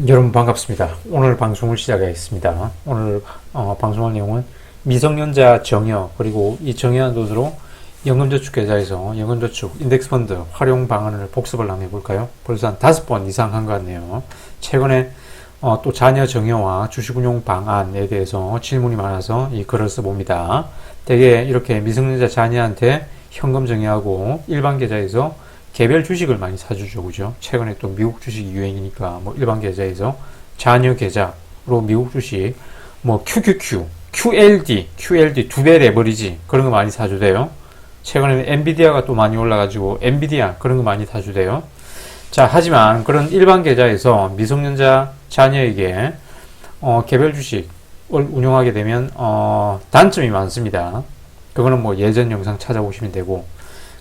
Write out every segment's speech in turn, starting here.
여러분 반갑습니다. 오늘 방송을 시작하겠습니다. 오늘 방송할 내용은 미성년자 정여 그리고 이 정여한 돈으로 연금저축계좌에서 연금저축 인덱스펀드 활용 방안을 복습을 한번 해볼까요? 벌써 한 5번 이상 한 것 같네요. 최근에 또 자녀 정여와 주식운용 방안에 대해서 질문이 많아서 이 글을 써봅니다. 대개 이렇게 미성년자 자녀한테 현금 정여하고 일반 계좌에서 개별 주식을 많이 사주죠, 그죠? 최근에 또 미국 주식이 유행이니까 뭐 일반 계좌에서 자녀 계좌로 미국 주식, 뭐 QQQ, QLD 2배 레버리지 그런 거 많이 사주대요. 최근에 엔비디아가 또 많이 올라가지고 엔비디아 그런 거 많이 사주대요. 자, 하지만 그런 일반 계좌에서 미성년자 자녀에게 개별 주식을 운용하게 되면 단점이 많습니다. 그거는 뭐 예전 영상 찾아보시면 되고,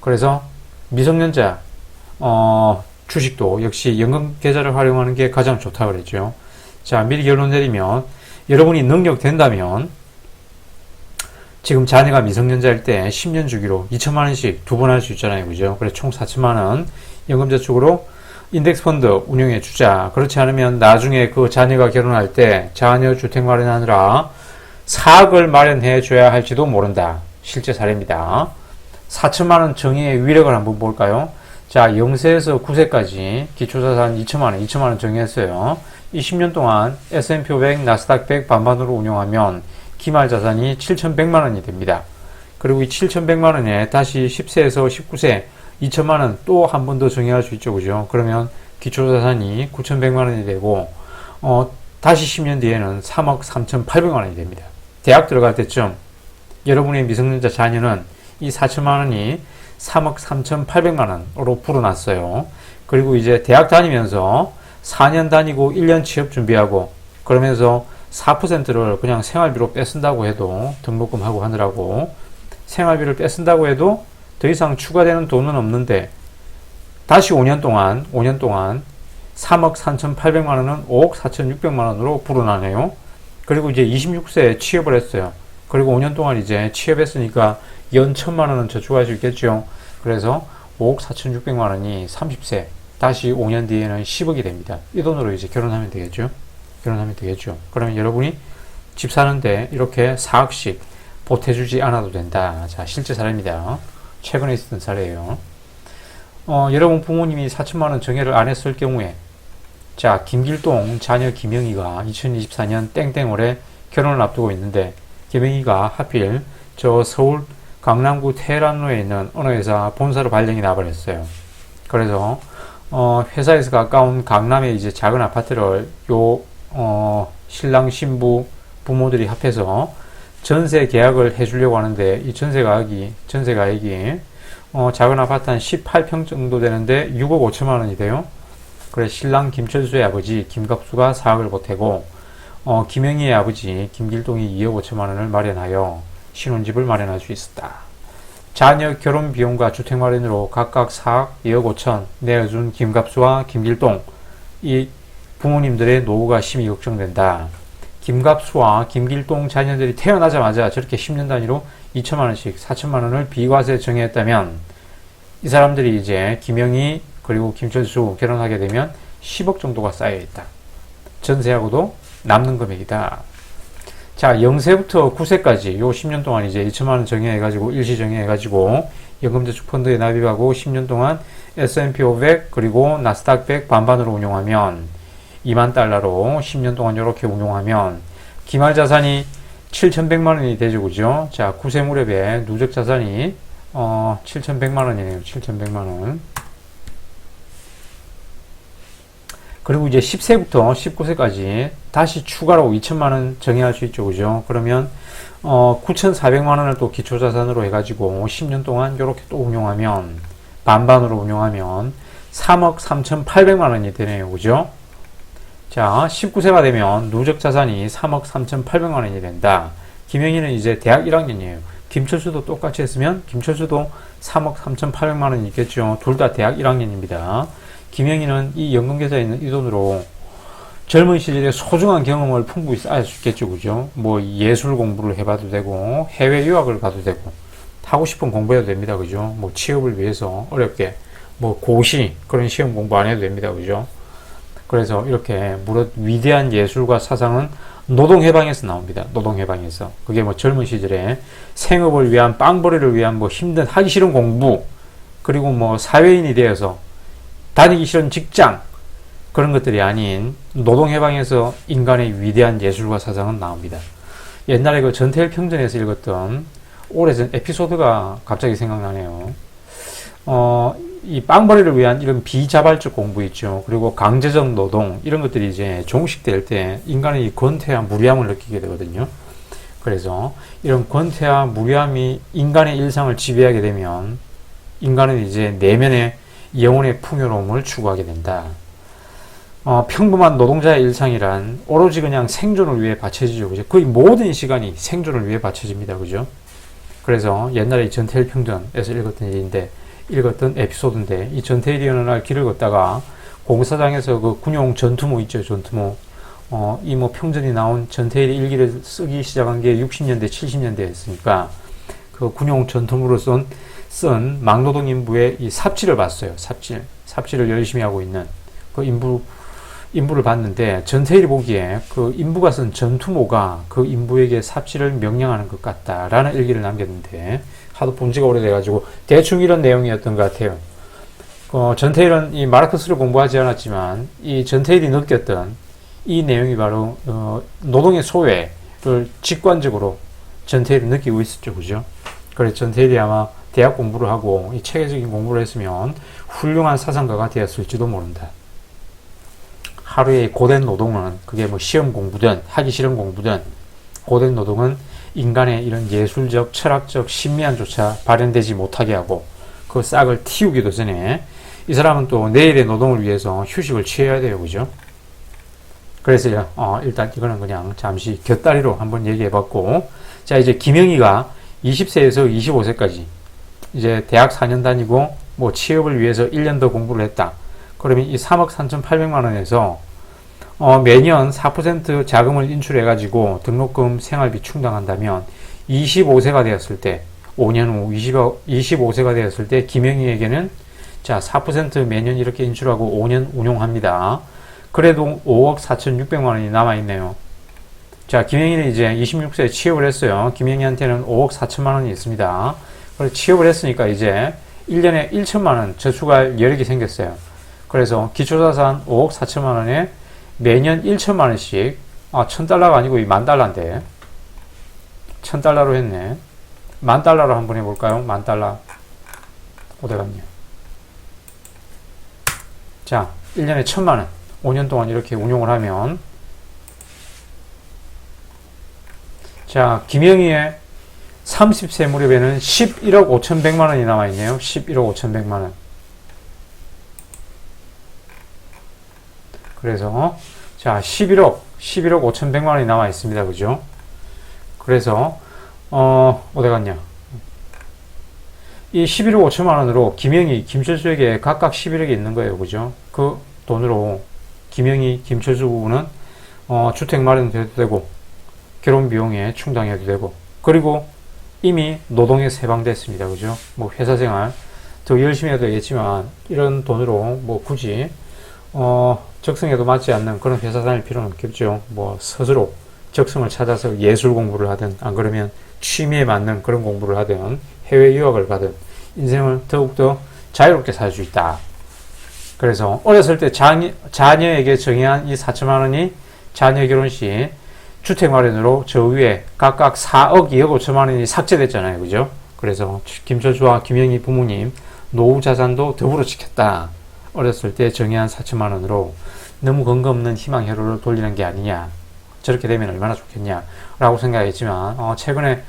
그래서 미성년자 주식도 역시 연금 계좌를 활용하는 게 가장 좋다고 그랬죠. 자, 미리 결론 내리면 여러분이 능력 된다면 지금 자녀가 미성년자일 때 10년 주기로 2천만 원씩 두 번 할 수 있잖아요, 그죠? 그래서 총 4천만 원 연금저축으로 인덱스 펀드 운용해 주자. 그렇지 않으면 나중에 그 자녀가 결혼할 때 자녀 주택 마련하느라 4억을 마련해 줘야 할지도 모른다. 실제 사례입니다. 4천만원 정의의 위력을 한번 볼까요? 자, 0세에서 9세까지 기초자산 2천만원 정의했어요. 이 10년 동안 S&P 500, 나스닥 100 반반으로 운용하면 기말 자산이 7,100만원이 됩니다. 그리고 이 7,100만원에 다시 10세에서 19세 2천만원 또 한 번 더 정의할 수 있죠, 그죠? 그러면 기초자산이 9,100만원이 되고, 다시 10년 뒤에는 3억 3,800만원이 됩니다. 대학 들어갈 때쯤 여러분의 미성년자 자녀는 이 4천만 원이 3억 3,800만원으로 불어났어요. 그리고 이제 대학 다니면서 4년 다니고 1년 취업 준비하고 그러면서 4%를 그냥 생활비로 뺏쓴다고 해도 등록금하고 하느라고 생활비를 뺏쓴다고 해도 더 이상 추가되는 돈은 없는데 다시 5년 동안 3억 3,800만원은 5억 4,600만원으로 불어나네요. 그리고 이제 26세에 취업을 했어요. 그리고 5년 동안 이제 취업했으니까 연 1,000만원은 저축할 수 있겠죠. 그래서 5억 4,600만원이 30세, 다시 5년 뒤에는 10억이 됩니다. 이 돈으로 이제 결혼하면 되겠죠. 그러면 여러분이 집 사는데 이렇게 4억씩 보태주지 않아도 된다. 자, 실제 사례입니다. 최근에 있었던 사례예요. 여러분 부모님이 4천만원 정액을 안 했을 경우에, 자, 김길동 자녀 김영희가 2024년 땡땡월에 결혼을 앞두고 있는데, 김영희가 하필 저 서울 강남구 테헤란로에 있는 어느 회사 본사로 발령이 나버렸어요. 그래서 회사에서 가까운 강남에 이제 작은 아파트를 신랑 신부 부모들이 합해서 전세 계약을 해주려고 하는데, 이 전세 가액이 작은 아파트 한 18평 정도 되는데 6억 5천만 원이 돼요. 그래서 신랑 김철수의 아버지 김갑수가 4억을 보태고, 김영희의 아버지 김길동이 2억 5천만 원을 마련하여 신혼집을 마련할 수 있었다. 자녀 결혼 비용과 주택 마련으로 각각 4억, 2억 5천 내어준 김갑수와 김길동, 이 부모님들의 노후가 심히 걱정된다. 김갑수와 김길동 자녀들이 태어나자마자 저렇게 10년 단위로 2천만 원씩 4천만 원을 비과세 정해했다면, 이 사람들이 이제 김영희 그리고 김철수 결혼하게 되면 10억 정도가 쌓여있다. 전세하고도 남는 금액이다. 자, 0세부터 9세까지 요 10년 동안 이제 2천만 원 정해해가지고 일시 정해해가지고 연금저축 펀드에 납입하고 10년 동안 S&P 500 그리고 나스닥 100 반반으로 운용하면 2만 달러로 10년 동안 이렇게 운용하면 기말 자산이 7,100만 원이 되죠, 그죠? 자, 9세 무렵에 누적 자산이 7,100만 원이네요. 7,100만 원. 그리고 이제 10세부터 19세까지 다시 추가로 2천만 원 정의할 수 있죠, 그죠? 그러면 9,400만 원을 또 기초자산으로 해가지고 10년 동안 이렇게 또 운용하면, 반반으로 운용하면 3억 3,800만 원이 되네요, 그죠? 자, 19세가 되면 누적 자산이 3억 3,800만 원이 된다. 김영희는 이제 대학 1학년이에요. 김철수도 똑같이 했으면 김철수도 3억 3,800만 원이 있겠죠. 둘 다 대학 1학년입니다. 김영희는 이 연금계좌에 있는 이 돈으로 젊은 시절에 소중한 경험을 풍부히 쌓을 수 있겠죠, 그죠? 뭐 예술 공부를 해봐도 되고 해외 유학을 가도 되고 하고 싶은 공부해도 됩니다, 그죠? 뭐 취업을 위해서 어렵게 뭐 고시 그런 시험 공부 안 해도 됩니다, 그죠? 그래서 이렇게 무릇 위대한 예술과 사상은 노동해방에서 나옵니다. 노동해방에서. 그게 뭐 젊은 시절에 생업을 위한 빵벌이를 위한 뭐 힘든 하기 싫은 공부, 그리고 뭐 사회인이 되어서 다니기 싫은 직장, 그런 것들이 아닌 노동해방에서 인간의 위대한 예술과 사상은 나옵니다. 옛날에 그 전태일 평전에서 읽었던 오래전 에피소드가 갑자기 생각나네요. 이 빵벌이를 위한 이런 비자발적 공부 있죠. 그리고 강제적 노동, 이런 것들이 이제 종식될 때 인간의 이 권태와 무리함을 느끼게 되거든요. 그래서 이런 권태와 무리함이 인간의 일상을 지배하게 되면 인간은 이제 내면의 영혼의 풍요로움을 추구하게 된다. 평범한 노동자의 일상이란 오로지 그냥 생존을 위해 바쳐지죠. 그죠? 거의 모든 시간이 생존을 위해 바쳐집니다. 그죠? 그래서 옛날에 전태일 평전에서 읽었던 에피소드인데, 이 전태일이 어느 날 길을 걷다가 공사장에서 그 군용 전투모 있죠. 전투모. 이 뭐 평전이 나온 전태일이 일기를 쓰기 시작한 게 60년대, 70년대였으니까 그 군용 전투모로 쓴 막노동 인부의 이 삽질을 봤어요. 삽질을 열심히 하고 있는 그 인부를 봤는데, 전태일이 보기에 그 인부가 쓴 전투모가 그 인부에게 삽질을 명령하는 것 같다라는 일기를 남겼는데, 하도 본 지가 오래돼가지고 대충 이런 내용이었던 것 같아요. 전태일은 이 마르크스를 공부하지 않았지만 이 전태일이 느꼈던 이 내용이 바로 노동의 소외를 직관적으로 전태일이 느끼고 있었죠. 그죠? 그래서 전태일이 아마 대학 공부를 하고 이 체계적인 공부를 했으면 훌륭한 사상가가 되었을지도 모른다. 하루의 고된 노동은, 그게 뭐 시험 공부든 하기 싫은 공부든, 고된 노동은 인간의 이런 예술적, 철학적 신미안조차 발현되지 못하게 하고 그 싹을 틔우기도 전에 이 사람은 또 내일의 노동을 위해서 휴식을 취해야 돼요. 그죠? 그래서 일단 이거는 그냥 잠시 곁다리로 한번 얘기해봤고, 자, 이제 김영희가 20세에서 25세까지 이제 대학 4년 다니고 뭐 취업을 위해서 1년 더 공부를 했다. 그러면 이 3억 3,800만 원에서 매년 4% 자금을 인출해가지고 등록금 생활비 충당한다면 25세가 되었을 때, 5년 후 25세가 되었을 때 김영희에게는 자, 4% 매년 이렇게 인출하고 5년 운용합니다. 그래도 5억 4,600만 원이 남아있네요. 자, 김영희는 이제 26세에 취업을 했어요. 김영희한테는 5억 4천만 원이 있습니다. 그래서 취업을 했으니까 이제 1년에 1천만 원 저축할 여력이 생겼어요. 그래서 기초자산 5억 4천만 원에 매년 1천만 원씩, 1,000달러가 아니고 10,000달러인데, 1,000달러로 했네. 10,000달러로 한번 해볼까요? 10,000달러. 어디 갔냐? 자, 1년에 1,000만 원. 5년 동안 이렇게 운용을 하면, 자, 김영희의 30세 무렵에는 11억 5,100만 원이 남아있네요. 11억 5,100만 원. 그래서 자, 11억 5,100만 원이 남아 있습니다. 그죠? 그래서 어디 갔냐? 이 11억 5천만 원으로 김영희, 김철수에게 각각 11억이 있는 거예요. 그죠? 그 돈으로 김영희, 김철수 부부는 주택 마련도 해도 되고 결혼 비용에 충당해도 되고, 그리고 이미 노동에서 해방됐습니다. 그죠? 뭐 회사 생활 더 열심히 해도 되겠지만 이런 돈으로 뭐 굳이 적성에도 맞지 않는 그런 회사 다닐 필요는 없겠죠. 뭐 스스로 적성을 찾아서 예술 공부를 하든, 안 그러면 취미에 맞는 그런 공부를 하든, 해외 유학을 가든 인생을 더욱더 자유롭게 살 수 있다. 그래서 어렸을 때 자녀에게 정의한 이 4천만 원이 자녀 결혼 시 주택 마련으로 저 위에 각각 4억, 2억 5천만 원이 삭제됐잖아요. 그죠? 그래서 김철수와 김영희 부모님 노후 자산도 더불어 지켰다. 어렸을 때 정의한 4천만 원으로 너무 근거 없는 희망 회로를 돌리는 게 아니냐. 저렇게 되면 얼마나 좋겠냐. 라고 생각했지만, 최근에,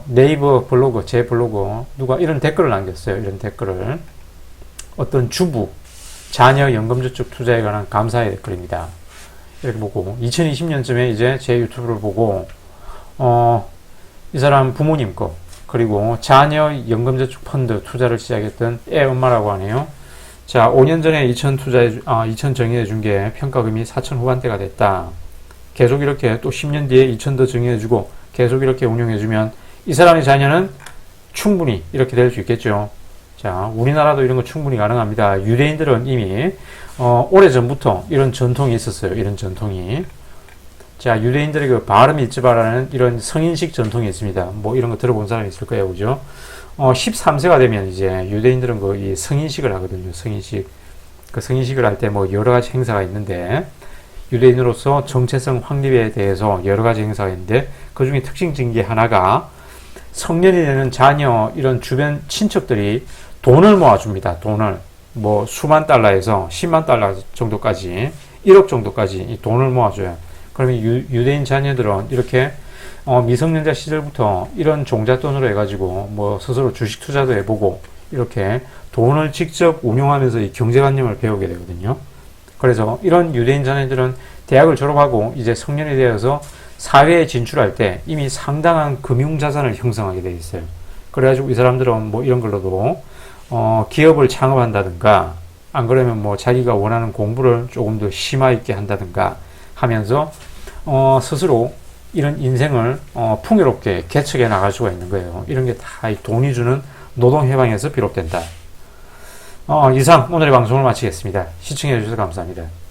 네이버 블로그, 제 블로그, 누가 이런 댓글을 남겼어요. 이런 댓글을. 어떤 주부, 자녀 연금저축 투자에 관한 감사의 댓글입니다. 이렇게 보고, 2020년쯤에 이제 제 유튜브를 보고, 이 사람 부모님 거, 그리고 자녀 연금저축 펀드 투자를 시작했던 애 엄마라고 하네요. 자, 5년 전에 2천 정의해 준 게 평가금이 4천 후반대가 됐다. 계속 이렇게 또 10년 뒤에 2천 더 정의해 주고 계속 이렇게 운용해 주면 이 사람의 자녀는 충분히 이렇게 될 수 있겠죠. 자, 우리나라도 이런 거 충분히 가능합니다. 유대인들은 이미 오래전부터 이런 전통이 있었어요. 이런 전통이. 자, 유대인들의 그 바르 미츠바라는 이런 성인식 전통이 있습니다. 뭐 이런 거 들어본 사람이 있을 거예요. 그죠? 13세가 되면 이제 유대인들은 그 이 성인식을 하거든요. 성인식. 그 성인식을 할 때 뭐 여러 가지 행사가 있는데 유대인으로서 정체성 확립에 대해서 여러 가지 행사가 있는데 그 중에 특징적인 게 하나가 성년이 되는 자녀 이런 주변 친척들이 돈을 모아줍니다. 돈을 뭐 수만 달러에서 10만 달러 정도까지 1억 정도까지 이 돈을 모아줘요. 그러면 유대인 자녀들은 이렇게 미성년자 시절부터 이런 종잣돈으로 해가지고 뭐 스스로 주식 투자도 해보고 이렇게 돈을 직접 운용하면서 이 경제관념을 배우게 되거든요. 그래서 이런 유대인 자녀들은 대학을 졸업하고 이제 성년이 되어서 사회에 진출할 때 이미 상당한 금융자산을 형성하게 되어 있어요. 그래가지고 이 사람들은 뭐 이런 걸로도 기업을 창업한다든가 안 그러면 뭐 자기가 원하는 공부를 조금 더 심화 있게 한다든가 하면서 스스로 이런 인생을 풍요롭게 개척해 나갈 수가 있는 거예요. 이런 게 다 돈이 주는 노동 해방에서 비롯된다. 이상 오늘의 방송을 마치겠습니다. 시청해 주셔서 감사합니다.